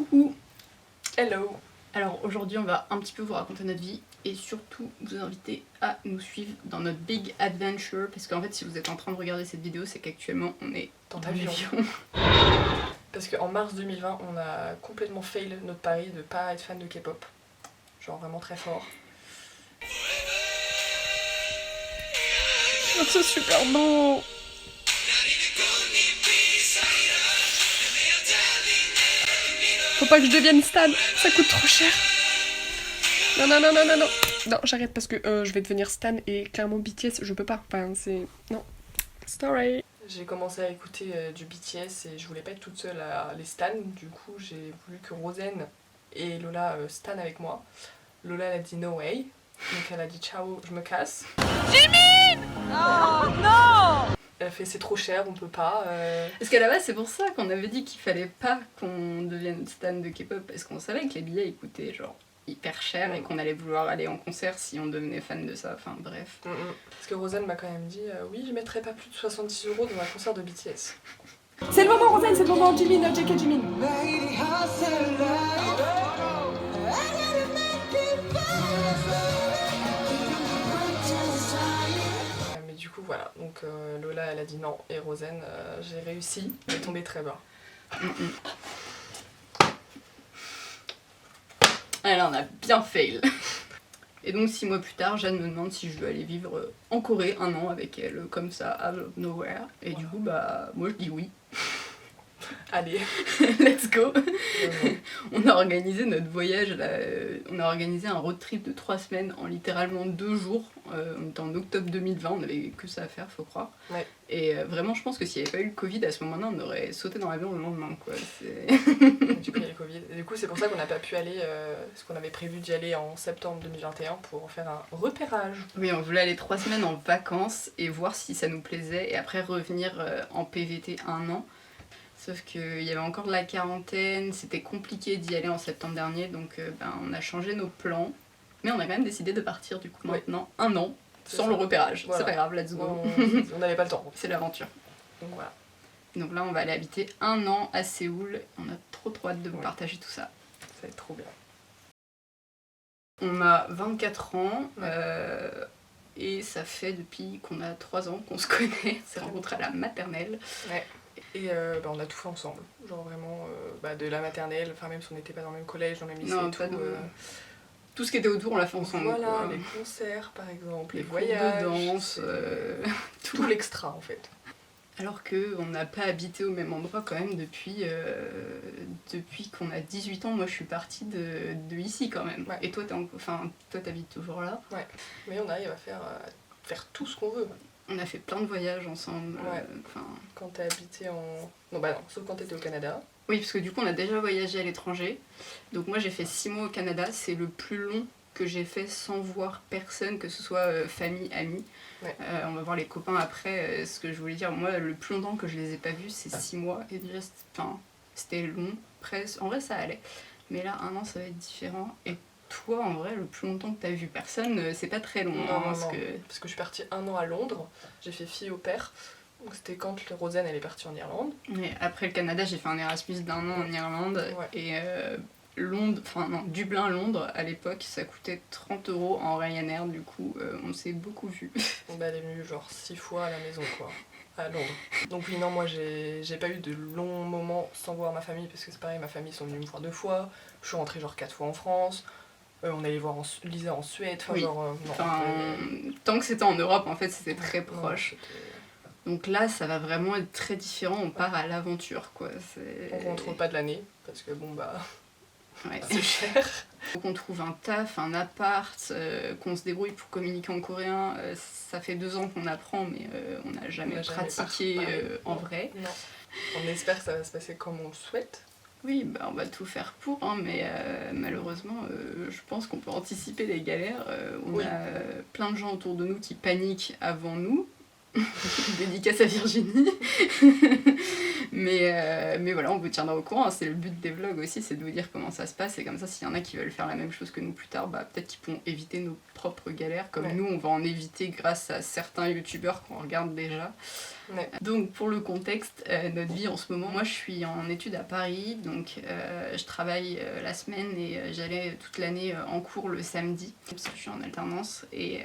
Coucou. Hello. Alors aujourd'hui on va un petit peu vous raconter notre vie et surtout vous inviter à nous suivre dans notre big adventure parce qu'en fait si vous êtes en train de regarder cette vidéo c'est qu'actuellement on est Dans l'avion. Parce qu'en mars 2020 on a complètement fail notre pari de pas être fan de K-pop. Genre vraiment très fort. Oh, c'est super beau. Faut pas que je devienne stan, ça coûte trop cher. Non, j'arrête parce que je vais devenir stan et clairement BTS, je peux pas. Enfin, c'est... Non. Story. J'ai commencé à écouter du BTS et je voulais pas être toute seule à les stan. Du coup, j'ai voulu que Rosen et Lola stan avec moi. Lola elle a dit no way. Donc elle a dit ciao, je me casse. Jimin! Oh non! Elle a fait c'est trop cher, on peut pas. Parce qu'à la base c'est pour ça qu'on avait dit qu'il fallait pas qu'on devienne stan de K-pop parce qu'on savait que les billets ils coûtaient genre hyper cher et qu'on allait vouloir aller en concert si on devenait fan de ça, enfin bref. Parce que Rosen m'a quand même dit oui je mettrais pas plus de 70 € dans un concert de BTS. C'est le moment Rosen, c'est le moment Jimin, JK Jimin. Mais du coup voilà, donc Lola elle a dit non et Rosen j'ai réussi, elle est tombée très bas. Alors on a bien fail. Et donc 6 mois plus tard, Jeanne me demande si je veux aller vivre en Corée 1 an avec elle, comme ça, out of nowhere. Et du coup, bah, moi je dis oui. Allez. Let's go. On a organisé notre voyage, là, on a organisé un road trip de 3 semaines en littéralement 2 jours. On était en octobre 2020, on avait que ça à faire, faut croire. Ouais. Et vraiment, je pense que s'il n'y avait pas eu le Covid à ce moment-là, on aurait sauté dans l'avion le lendemain, quoi. Du coup, il y a le Covid. Et du coup, c'est pour ça qu'on n'a pas pu aller, parce qu'on avait prévu d'y aller en septembre 2021 pour faire un repérage. Oui, on voulait aller 3 semaines en vacances et voir si ça nous plaisait et après revenir en PVT 1 an. Sauf qu'il y avait encore de la quarantaine, c'était compliqué d'y aller en septembre dernier, donc on a changé nos plans. Mais on a quand même décidé de partir du coup maintenant 1 an sans le repérage. Voilà. C'est pas grave, let's go. On n'avait pas le temps. C'est l'aventure. Donc voilà. Donc là on va aller habiter 1 an à Séoul. On a trop hâte de vous partager tout ça. Ça va être trop bien. On a 24 ans et ça fait depuis qu'on a 3 ans qu'on se connaît. On s'est rencontrés à la maternelle. Ouais. Et on a tout fait ensemble, genre vraiment de la maternelle, enfin même si on n'était pas dans le même collège, dans le même lycée non, et tout. Tout ce qui était autour on l'a fait ensemble. Voilà, quoi. les concerts par exemple, les voyages, de danse, tout l'extra en fait. Alors qu'on n'a pas habité au même endroit quand même depuis qu'on a 18 ans. Moi je suis partie de ici quand même. Ouais. Et toi t'habites toujours là. Ouais, mais on arrive à faire tout ce qu'on veut. On a fait plein de voyages ensemble. Ouais. Quand t'as habité en... Non, sauf quand t'étais au Canada. Oui, parce que du coup, on a déjà voyagé à l'étranger. Donc moi, j'ai fait 6 mois au Canada. C'est le plus long que j'ai fait sans voir personne, que ce soit famille, amis. Ouais. On va voir les copains après. Ce que je voulais dire, moi, le plus longtemps que je les ai pas vus, c'est 6 mois. Et déjà, c'était long. Presque. En vrai, ça allait. Mais là, 1 an, ça va être différent. Et toi, en vrai, le plus longtemps que t'as vu personne, c'est pas très long. Non, parce que je suis partie 1 an à Londres, j'ai fait fille au père, donc c'était quand Rosen elle est partie en Irlande. Et après le Canada, j'ai fait un Erasmus d'1 an en Irlande, et Dublin-Londres, à l'époque, ça coûtait 30 € en Ryanair, du coup, on s'est beaucoup vus. Elle est venue genre 6 fois à la maison, quoi, à Londres. Donc oui, non, moi j'ai pas eu de longs moments sans voir ma famille, parce que c'est pareil, ma famille sont venus me voir 2 fois, je suis rentrée genre 4 fois en France. On allait voir Lisa en Suède, oui. Tant que c'était en Europe, en fait, c'était très proche. Donc là, ça va vraiment être très différent, on part à l'aventure, quoi. On rentre pas de l'année, parce que c'est cher. Faut qu'on trouve un taf, un appart, qu'on se débrouille pour communiquer en coréen. Ça fait 2 ans qu'on apprend, mais on n'a jamais pratiqué en vrai. Non. On espère que ça va se passer comme on le souhaite. Oui, on va tout faire pour, mais malheureusement, je pense qu'on peut anticiper les galères. On a plein de gens autour de nous qui paniquent avant nous. Dédicace à Virginie. mais voilà, on vous tiendra au courant. C'est le but des vlogs aussi, c'est de vous dire comment ça se passe. Et comme ça, s'il y en a qui veulent faire la même chose que nous plus tard, peut-être qu'ils pourront éviter nos propres galères. Comme nous, on va en éviter grâce à certains youtubeurs qu'on regarde déjà. Ouais. Donc pour le contexte, notre vie en ce moment, moi je suis en études à Paris, donc je travaille la semaine et j'allais toute l'année en cours le samedi, parce que je suis en alternance. Et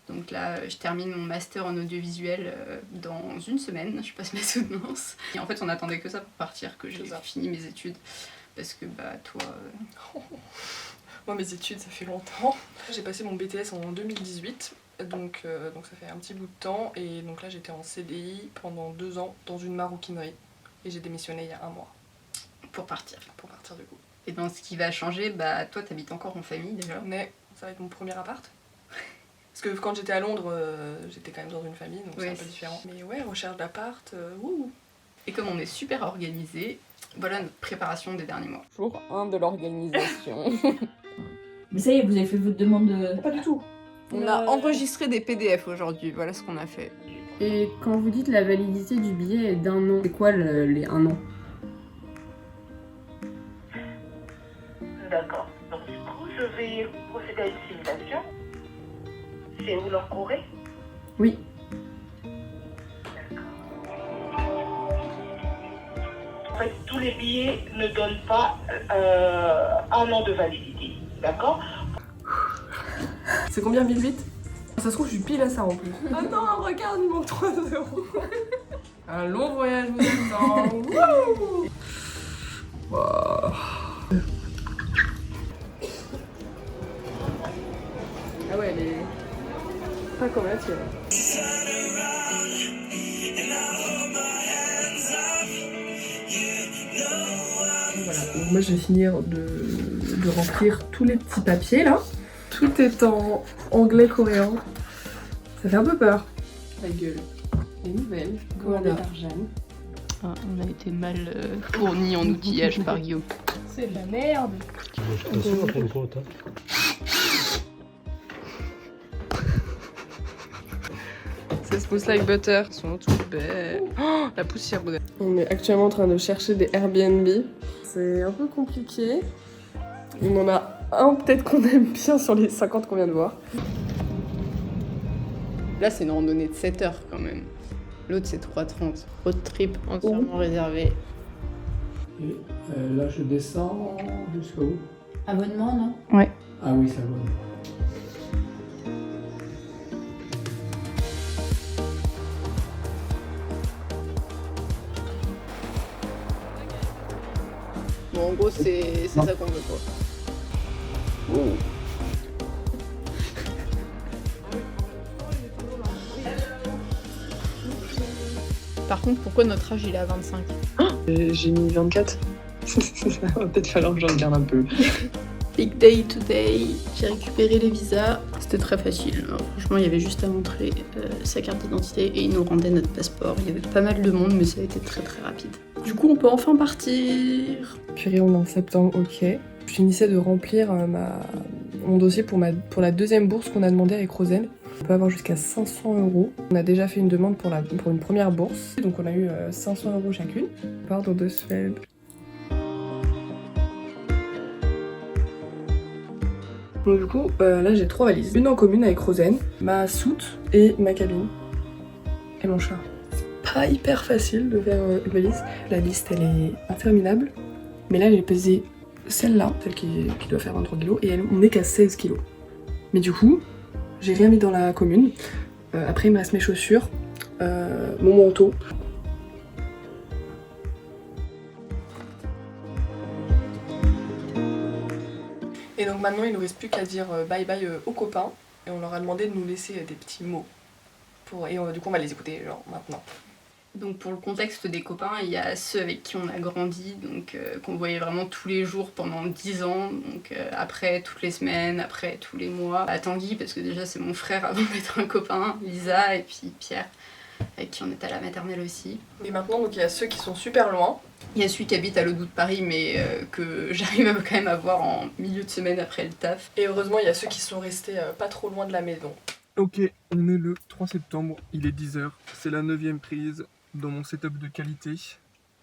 donc là, je termine mon master en audiovisuel dans une semaine, je passe mes soutenances. Et en fait, on attendait que ça pour partir, que j'ai fini mes études. Parce que bah toi... Moi mes études ça fait longtemps. J'ai passé mon BTS en 2018, donc ça fait un petit bout de temps. Et donc là j'étais en CDI pendant 2 ans dans une maroquinerie. Et j'ai démissionné il y a 1 mois. Pour partir. Pour partir du coup. Et dans ce qui va changer, bah toi t'habites encore en famille déjà. Mais ça va être mon premier appart. Parce que quand j'étais à Londres, j'étais quand même dans une famille, donc c'est un peu différent. Mais ouais, recherche d'appart, wouh. Et comme on est super organisé, voilà notre préparation des derniers mois. Jour 1 de l'organisation. Mais ça y est, vous avez fait votre demande de... Pas du tout. On a enregistré des PDF aujourd'hui, voilà ce qu'on a fait. Et quand vous dites la validité du billet est d'1 an, c'est quoi les 1 an? D'accord. Donc du coup, je vais procéder à une simulation. C'est où en Corée? Oui. En fait, tous les billets ne donnent pas 1 an de validité. D'accord? C'est combien 1008? Ça se trouve, je suis pile à ça en plus. Ah non, regarde, il manque 3 euros. Un long voyage vous attend. Wouh. Wow. Ah ouais, elle est pas comme la tienne. Voilà, donc moi je vais finir de remplir tous les petits papiers là. Tout est en anglais-coréen. Ça fait un peu peur. La gueule. Les nouvelles. Commandées par Jeanne. Ah, on a été mal fournis en outillage par Guillaume. C'est de la merde. Ça se pousse like butter. Elles sont toutes belles. Oh, la poussière, bordel. On est actuellement en train de chercher des Airbnb. C'est un peu compliqué. On en a un peut-être qu'on aime bien sur les 50 qu'on vient de voir. Là, c'est une randonnée de 7 heures quand même. L'autre, c'est 3h30. Road trip entièrement réservé. Et là, je descends jusqu'à où? Abonnement, non? Ouais. Ah oui, ça va. Bon, en gros, c'est ça qu'on veut, quoi. Par contre, pourquoi notre âge il est à 25? J'ai mis 24. Va peut-être falloir que je regarde un peu. Big day today, j'ai récupéré les visas. C'était très facile. Alors, franchement, il y avait juste à montrer sa carte d'identité et ils nous rendaient notre passeport. Il y avait pas mal de monde, mais ça a été très très rapide. Du coup, on peut enfin partir. Purée, on est en septembre, ok. Je finissais de remplir mon dossier pour la deuxième bourse qu'on a demandé avec Rosen. On peut avoir jusqu'à 500 €. On a déjà fait une demande pour une première bourse, donc on a eu 500 € chacune. On part dans 2 semaines. Donc du coup, là j'ai 3 valises. Une en commune avec Rosen, ma soute et ma cabine. Et mon chat. C'est pas hyper facile de faire une valise. La liste elle est interminable. Mais là j'ai pesé celle-là, celle qui doit faire 23 kg, et on n'est qu'à 16 kg. Mais du coup, j'ai rien mis dans la commune. Après il me reste mes chaussures, mon manteau. Et donc maintenant il ne nous reste plus qu'à dire bye bye aux copains. Et on leur a demandé de nous laisser des petits mots. Et du coup on va les écouter genre maintenant. Donc pour le contexte des copains, il y a ceux avec qui on a grandi, donc qu'on voyait vraiment tous les jours pendant 10 ans, donc après toutes les semaines, après tous les mois. À Tanguy, parce que déjà c'est mon frère avant d'être un copain, Lisa et puis Pierre, avec qui on est à la maternelle aussi. Et maintenant donc il y a ceux qui sont super loin. Il y a celui qui habite à l'autre bout de Paris, mais que j'arrive quand même à voir en milieu de semaine après le taf. Et heureusement il y a ceux qui sont restés pas trop loin de la maison. Ok, on est le 3 septembre, il est 10h, c'est la 9e prise dans mon setup de qualité.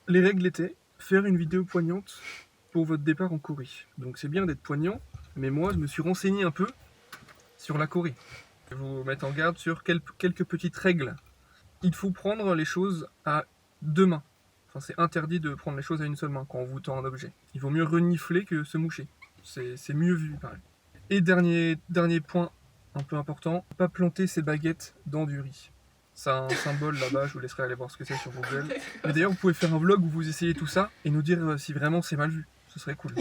Les règles étaient faire une vidéo poignante pour votre départ en Corée. Donc c'est bien d'être poignant, mais moi je me suis renseigné un peu sur la Corée. Je vais vous mettre en garde sur quelques petites règles Il faut prendre les choses à 2 mains. Enfin, c'est interdit de prendre les choses à une seule main quand on vous tend un objet. Il vaut mieux renifler que se moucher. C'est mieux vu, pareil. Et dernier point un peu important, pas planter ses baguettes dans du riz. C'est un symbole là-bas, je vous laisserai aller voir ce que c'est sur Google. Mais d'ailleurs, vous pouvez faire un vlog où vous essayez tout ça et nous dire si vraiment c'est mal vu. Ce serait cool.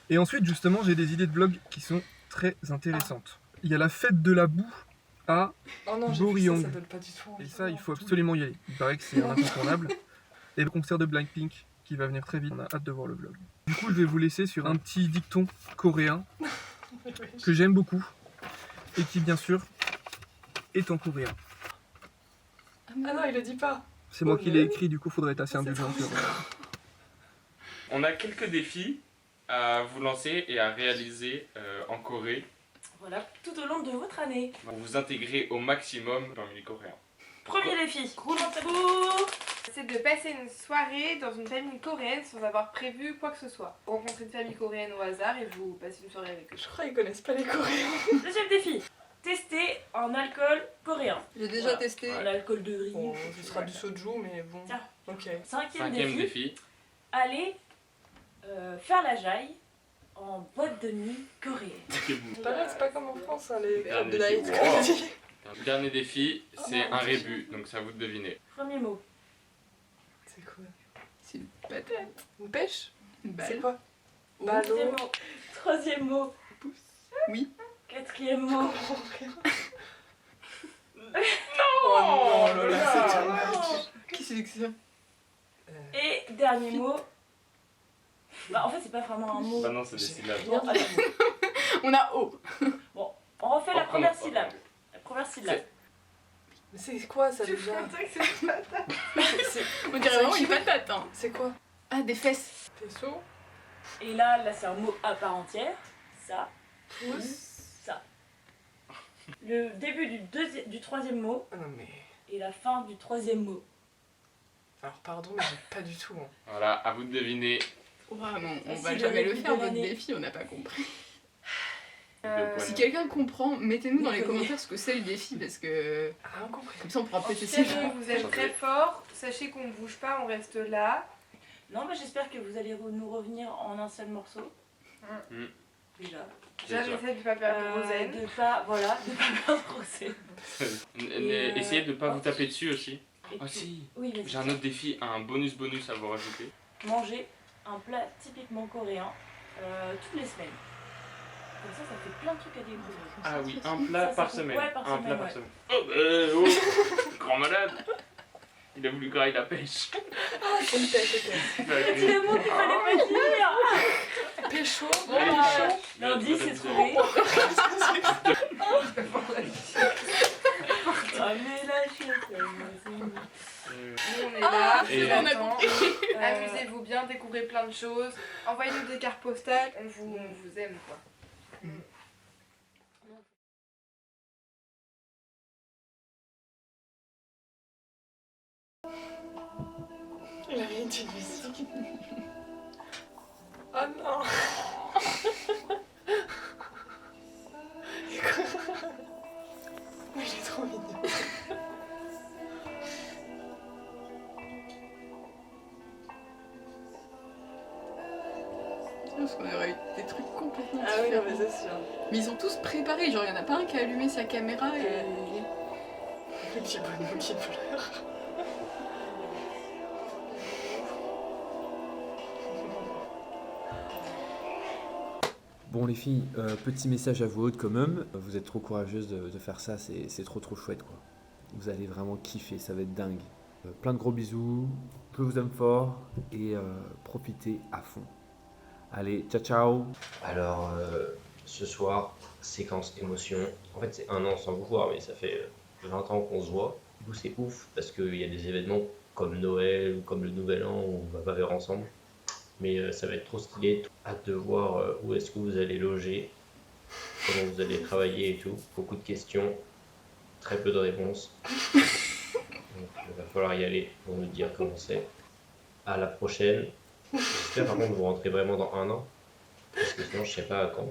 Et ensuite, justement, j'ai des idées de vlog qui sont très intéressantes. Il y a la fête de la boue à Oh non, j'ai vu Boryong. ça donne pas du tout envie. Et ça, il faut absolument y aller. Il paraît que c'est un incontournable. Et le concert de Blackpink qui va venir très vite. On a hâte de voir le vlog. Du coup, je vais vous laisser sur un petit dicton coréen que j'aime beaucoup et qui, bien sûr, est en coréen. Ah non, il le dit pas. C'est moi qui l'ai écrit, du coup, faudrait être assez indulgent. On a quelques défis à vous lancer et à réaliser en Corée Voilà, tout au long de votre année. pour vous intégrer au maximum parmi les Coréens. Premier défi, roulement de tambour. C'est de passer une soirée dans une famille coréenne sans avoir prévu quoi que ce soit. Rencontrer une famille coréenne au hasard et vous passez une soirée avec eux. Je crois qu'ils connaissent pas les Coréens. Deuxième défi, tester un alcool coréen. J'ai déjà testé. L'alcool de riz. Bon, ce sera du soju, mais bon. Tiens. Ok. Cinquième Cinquième défi, défi. aller faire la jaille en boîte de nuit coréenne. C'est pareil, c'est pas comme en France, hein, les clubs de Dernier night, défi. comme on Wow. dit. Dernier défi, c'est un rébut, donc c'est à vous de deviner. Premier mot, C'est quoi? C'est une patate. Une pêche? Une C'est balle. quoi? deuxième Ballon. mot, troisième mot, Oui. quatrième mot. Oh non, Lola, c'est too non. much. Qui c'est que ça? Et dernier mot. Bah en fait c'est pas vraiment un mot. Bah non, c'est des syllabes. Non, attends. On a O. Bon, on refait la première syllabe. La première syllabe. Mais c'est quoi ça déjà? On dirait vraiment une patate. Hein. C'est quoi? Ah, des fesses. Faisceau? Et là c'est un mot à part entière. Ça, Pouce? ça. Le début du troisième mot Ah non mais... et la fin du troisième mot. Alors pardon, mais j'ai pas du tout. Hein. Voilà, à vous de deviner. Vraiment, on Si va j'avais jamais le pu faire, votre deviner. défi, on n'a pas compris. Le Si poignet. quelqu'un comprend, mettez-nous dans les Déconner. commentaires ce que c'est le défi, parce que Rien compris. comme ça on pourra peut-être Si essayer. jamais vous êtes Enchanté. très fort, sachez qu'on ne bouge pas, on reste là. Non mais j'espère que vous allez nous revenir en un seul morceau. Mm. Déjà. Déjà. de pas perdre Rosen. De pas, voilà, de pas perdre Rosen. Essayez de pas vous taper dessus aussi. Et Ah puis- si, Oui, vas-y. j'ai un autre défi, un bonus à vous rajouter. Manger un plat typiquement coréen toutes les semaines. Comme ça fait plein de trucs à découvrir. Ah oui, un plat Ça par compte. semaine. Ouais, par un semaine, plat par ouais. semaine. Oh, oh, grand malade. Il a voulu grailler la pêche. Ah, c'est une pêche, ok. C'est le mot qu'il fallait pas dire. Pécho? Bon, lundi c'est trouvé. Ah mais la chute. Nous on est là, Et- on on a compris. Amusez-vous bien, découvrez plein de choses. Envoyez-nous des cartes postales, on vous aime quoi. Il a rien dit de musique. Oh non. Mais il est trop mignon. Parce qu'on aurait eu des trucs complètement Ah oui, non différents. mais c'est sûr. Mais ils sont tous préparés, genre il y en a pas un qui a allumé sa caméra et... Le petit bonhomme qui pleure. Bon les filles, petit message à vous autres quand même. Vous êtes trop courageuses de faire ça, c'est trop chouette quoi. Vous allez vraiment kiffer, ça va être dingue. Plein de gros bisous, je vous aime fort et profitez à fond. Allez, ciao ciao. Alors, ce soir, séquence émotion. En fait, c'est 1 an sans vous voir, mais ça fait 20 ans qu'on se voit. Du coup, c'est ouf parce qu'il y a des événements comme Noël ou comme le Nouvel An où on va pas faire ensemble. Mais ça va être trop stylé. Hâte de voir où est-ce que vous allez loger, comment vous allez travailler et tout. Beaucoup de questions, très peu de réponses. Donc, il va falloir y aller pour nous dire comment c'est. À la prochaine. J'espère par contre que vous rentrez vraiment dans 1 an. Parce que sinon, je sais pas à quand.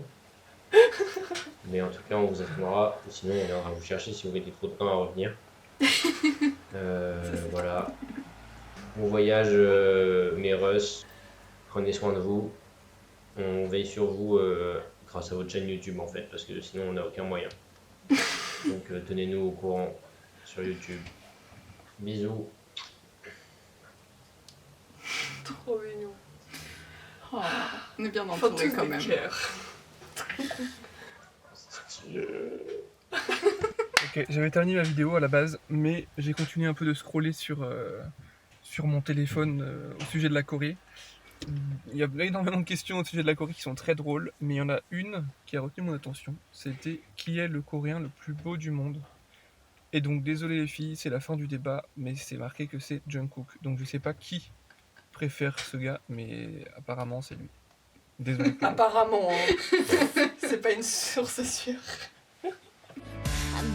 Mais en tout cas, on vous attendra. Ou sinon, on viendra vous chercher si vous mettez trop de temps à revenir. Voilà. Bon voyage, mes Russes. Prenez soin de vous. On veille sur vous grâce à votre chaîne YouTube en fait, parce que sinon on n'a aucun moyen. Donc tenez-nous au courant sur YouTube. Bisous. Trop mignon. Oh, on est bien entourés quand même. Ok, j'avais terminé ma vidéo à la base, mais j'ai continué un peu de scroller sur mon téléphone au sujet de la Corée. Il y a énormément de questions au sujet de la Corée qui sont très drôles, mais il y en a une qui a retenu mon attention. C'était qui est le Coréen le plus beau du monde? Et donc désolé les filles, c'est la fin du débat, mais c'est marqué que c'est Jungkook. Donc je sais pas qui préfère ce gars, mais apparemment c'est lui. Désolé pour vous. Apparemment, hein. C'est pas une source sûre. I'm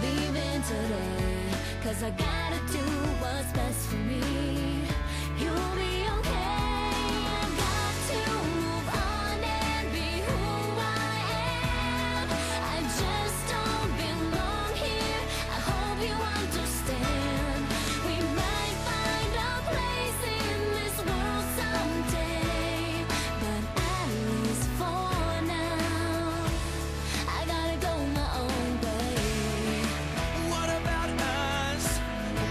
leaving today, 'cause I gotta do what's best for me. You'll be okay. I've got to move on and be who I am. I just don't belong here. I hope you understand. We might find a place in this world someday, but at least for now, I gotta go my own way. What about us?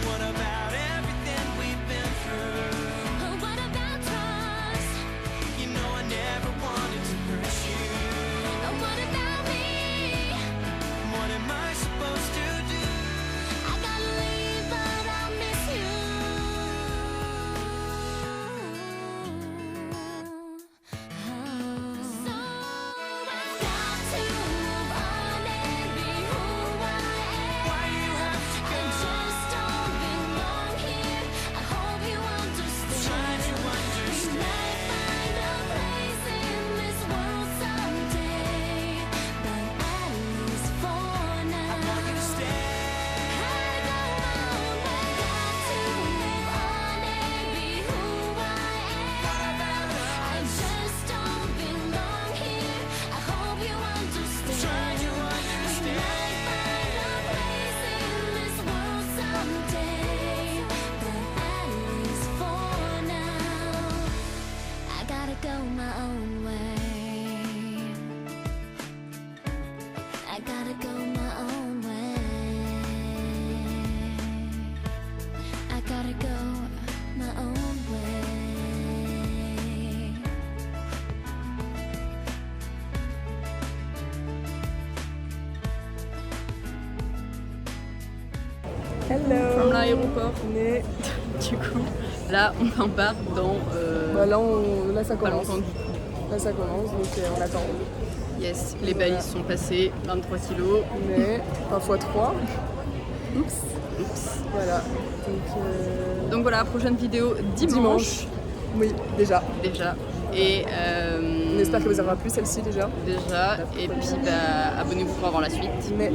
What about everything we've been through? What about trust? You know I never wanted to hurt you. What about me? What am I supposed to do? I gotta leave, but I'll miss you. So I've got to move on and be who I am. Why you have to I go? just don't belong here. I hope you understand. Try to We understand. might find a place in this world someday, but at least for now, I want you to stay. I go my own way. Got to move on and be who I What am. about I us? just don't belong here. I hope you understand. Try to We might understand. find a place in this world someday, but at least for now, I gotta go my own way. I gotta go my own way. I gotta go my own way. Hello. From l'aéroport. Mais Du coup, là, on embarque dans. bah, là ça pas commence. longtemps du tout. Là ça commence, donc on attend. Yes, les balises sont passées, 23 kilos. Mais parfois 3. Oups. Voilà. Donc voilà, prochaine vidéo dimanche. Oui, déjà. Déjà. Et On espère qu'elle vous aura plu celle-ci déjà. déjà. Et puis bah, abonnez-vous pour avoir la suite. Mais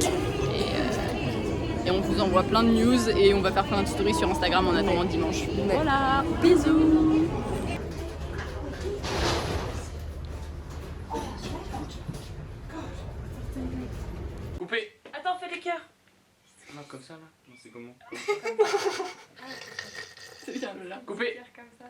Et on vous envoie plein de news et on va faire plein de stories sur Instagram en attendant dimanche. Mais- Voilà, bisous. Coupé. Attends, fais les cœurs. Non, comme ça là. Non, c'est comment? C'est bien le là. Coupé. Comme ça.